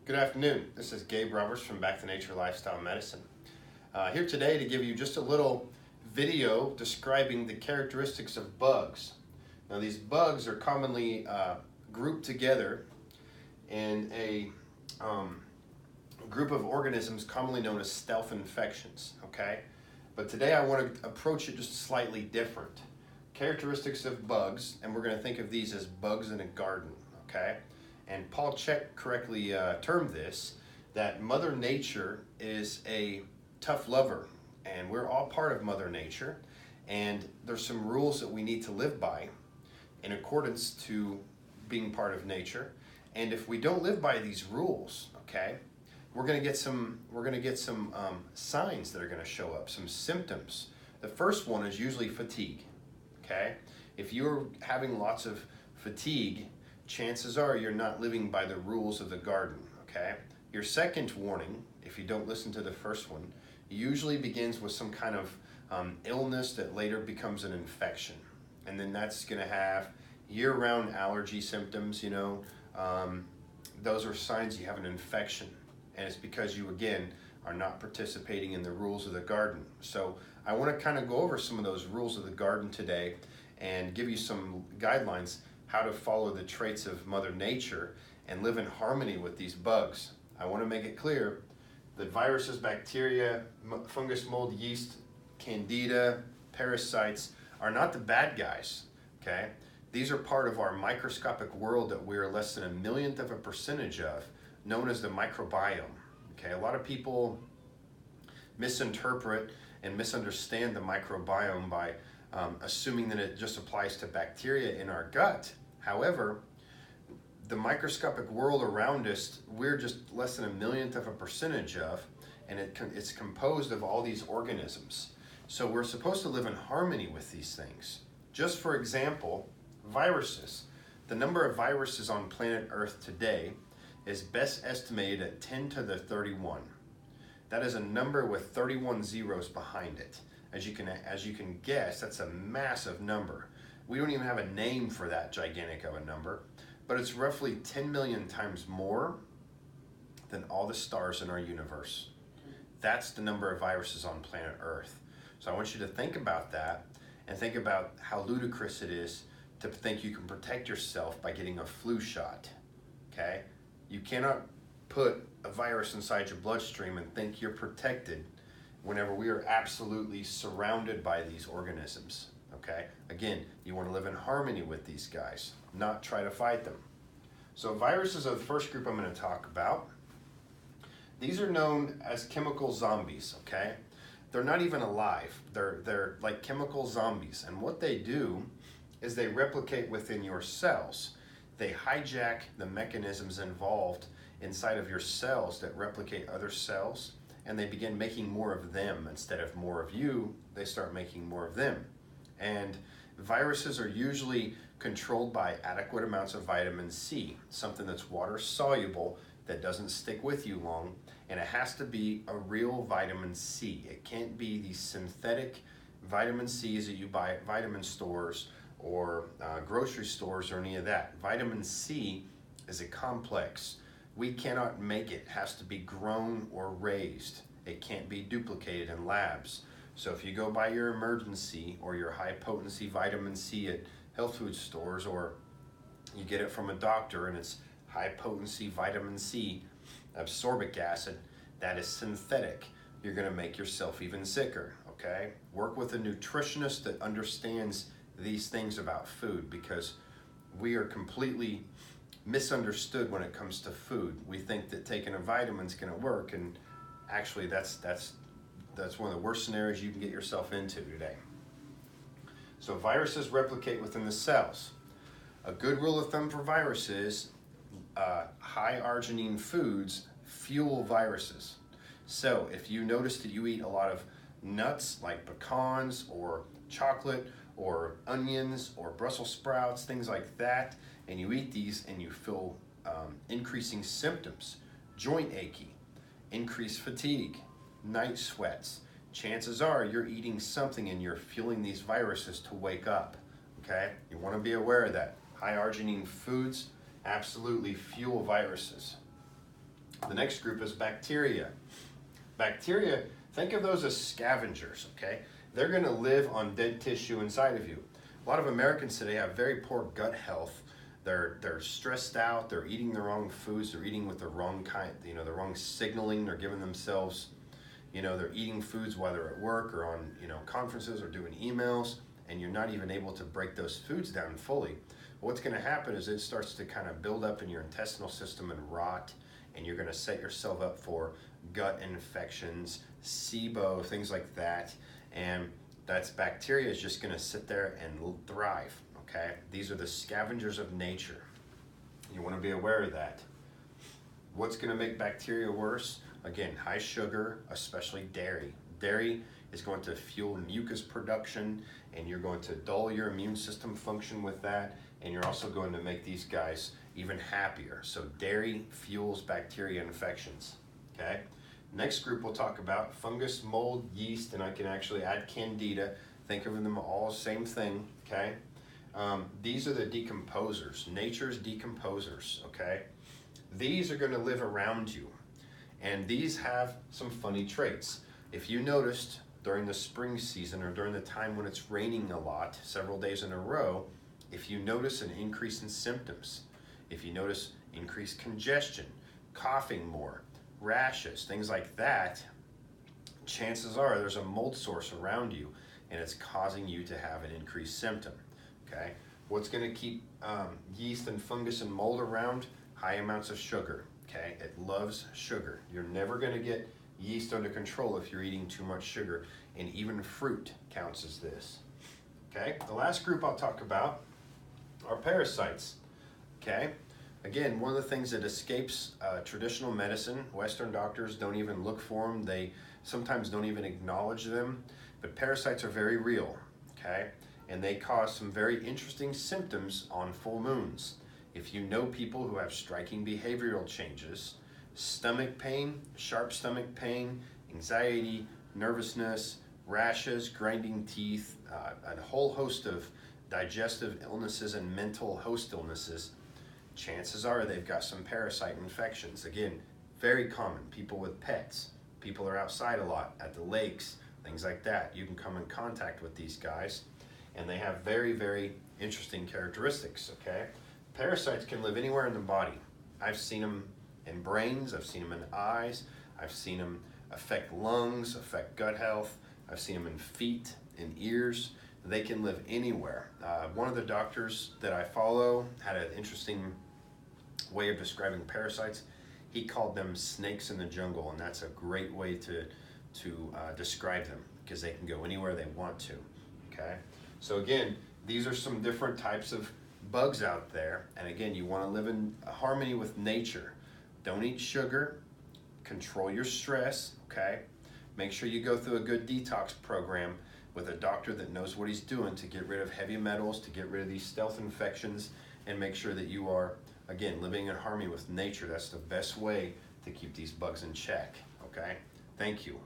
Good afternoon. This is Gabe Roberts from Back to Nature Lifestyle Medicine. Here today to give you just a little video describing the characteristics of bugs. Now these bugs are commonly grouped together in a group of organisms commonly known as stealth infections, okay? But today I want to approach it just slightly different. Characteristics of bugs, and we're going to think of these as bugs in a garden, okay? And Paul Chek correctly termed this, that Mother Nature is a tough lover, and we're all part of Mother Nature, and there's some rules that we need to live by in accordance to being part of nature. And if we don't live by these rules, okay, we're going to get some signs that are going to show up, some symptoms. The first one is usually fatigue, okay? If you're having lots of fatigue, chances are you're not living by the rules of the garden, okay? Your second warning, if you don't listen to the first one, usually begins with some kind of illness that later becomes an infection. And then that's gonna have year-round allergy symptoms, those are signs you have an infection. And it's because you, again, are not participating in the rules of the garden. So I wanna kind of go over some of those rules of the garden today and give you some guidelines how to follow the traits of Mother Nature and live in harmony with these bugs. I want to make it clear that viruses, bacteria, fungus, mold, yeast, candida, parasites are not the bad guys, okay? These are part of our microscopic world that we're less than 1/1,000,000th of a percentage of, known as the microbiome, okay? A lot of people misinterpret and misunderstand the microbiome by assuming that it just applies to bacteria in our gut. However, the microscopic world around us, we're just less than 1/1,000,000th of a percentage of, and it's composed of all these organisms. So we're supposed to live in harmony with these things. Just for example, viruses. The number of viruses on planet Earth today is best estimated at 10 to the 31. That is a number with 31 zeros behind it. As you can guess, that's a massive number. We don't even have a name for that gigantic of a number, but it's roughly 10 million times more than all the stars in our universe. That's the number of viruses on planet Earth. So I want you to think about that and think about how ludicrous it is to think you can protect yourself by getting a flu shot, okay? You cannot put a virus inside your bloodstream and think you're protected whenever we are absolutely surrounded by these organisms, okay? Again, you want to live in harmony with these guys, not try to fight them. So viruses are the first group I'm going to talk about. These are known as chemical zombies, okay? They're not even alive. They're like chemical zombies, and what they do is they replicate within your cells. They hijack the mechanisms involved inside of your cells that replicate other cells, and they begin making more of them. Instead of more of you, they start making more of them. And viruses are usually controlled by adequate amounts of vitamin C, something that's water soluble that doesn't stick with you long, and it has to be a real vitamin C. It can't be these synthetic vitamin C's that you buy at vitamin stores or grocery stores or any of that. Vitamin C is a complex. We cannot make it. It has to be grown or raised. It can't be duplicated in labs. So if you go buy your emergency or your high potency vitamin C at health food stores, or you get it from a doctor and it's high potency vitamin C, ascorbic acid, that is synthetic. You're gonna make yourself even sicker, okay? Work with a nutritionist that understands these things about food, because we are completely misunderstood when it comes to food. We think that taking a vitamin is going to work, and actually that's one of the worst scenarios you can get yourself into today. So viruses replicate within the cells. A good rule of thumb for viruses, high arginine foods fuel viruses. So if you notice that you eat a lot of nuts like pecans or chocolate or onions or Brussels sprouts, things like that, and you eat these and you feel increasing symptoms, joint achy, increased fatigue, night sweats, chances are you're eating something and you're fueling these viruses to wake up, okay? You want to be aware of that. High arginine foods absolutely fuel viruses. The next group is bacteria. Bacteria, think of those as scavengers, okay? They're gonna live on dead tissue inside of you. A lot of Americans today have very poor gut health. They're stressed out, they're eating the wrong foods, they're eating with the wrong kind, the wrong signaling, they're giving themselves, they're eating foods while they're at work or on, conferences or doing emails, and you're not even able to break those foods down fully. What's gonna happen is it starts to kind of build up in your intestinal system and rot, and you're gonna set yourself up for gut infections, SIBO, things like that, and that's bacteria is just gonna sit there and thrive. Okay, these are the scavengers of nature. You want to be aware of that. What's going to make bacteria worse? Again, high sugar, especially dairy. Dairy is going to fuel mucus production, and you're going to dull your immune system function with that, and you're also going to make these guys even happier. So dairy fuels bacteria infections. Okay. Next group we'll talk about fungus, mold, yeast, and I can actually add candida. Think of them all same thing. Okay. These are the decomposers, nature's decomposers, okay? These are going to live around you, and these have some funny traits. If you noticed during the spring season or during the time when it's raining a lot, several days in a row, if you notice an increase in symptoms, if you notice increased congestion, coughing more, rashes, things like that, chances are there's a mold source around you, and it's causing you to have an increased symptom. Okay, what's going to keep yeast and fungus and mold around? High amounts of sugar. Okay, it loves sugar. You're never going to get yeast under control if you're eating too much sugar, and even fruit counts as this. Okay, the last group I'll talk about are parasites. Okay, again, one of the things that escapes traditional medicine, Western doctors don't even look for them. They sometimes don't even acknowledge them, but parasites are very real. Okay. And they cause some very interesting symptoms on full moons. If you know people who have striking behavioral changes, stomach pain, sharp stomach pain, anxiety, nervousness, rashes, grinding teeth, a whole host of digestive illnesses and mental host illnesses, chances are they've got some parasite infections. Again, very common. People with pets, people are outside a lot, at the lakes, things like that. You can come in contact with these guys, and they have very, very interesting characteristics, okay? Parasites can live anywhere in the body. I've seen them in brains, I've seen them in eyes, I've seen them affect lungs, affect gut health, I've seen them in feet, in ears. They can live anywhere. One of the doctors that I follow had an interesting way of describing parasites. He called them snakes in the jungle, and that's a great way to describe them, because they can go anywhere they want to, okay? So again, these are some different types of bugs out there, and again, you want to live in harmony with nature. Don't eat sugar, control your stress, okay? Make sure you go through a good detox program with a doctor that knows what he's doing to get rid of heavy metals, to get rid of these stealth infections, and make sure that you are, again, living in harmony with nature. That's the best way to keep these bugs in check, okay? Thank you.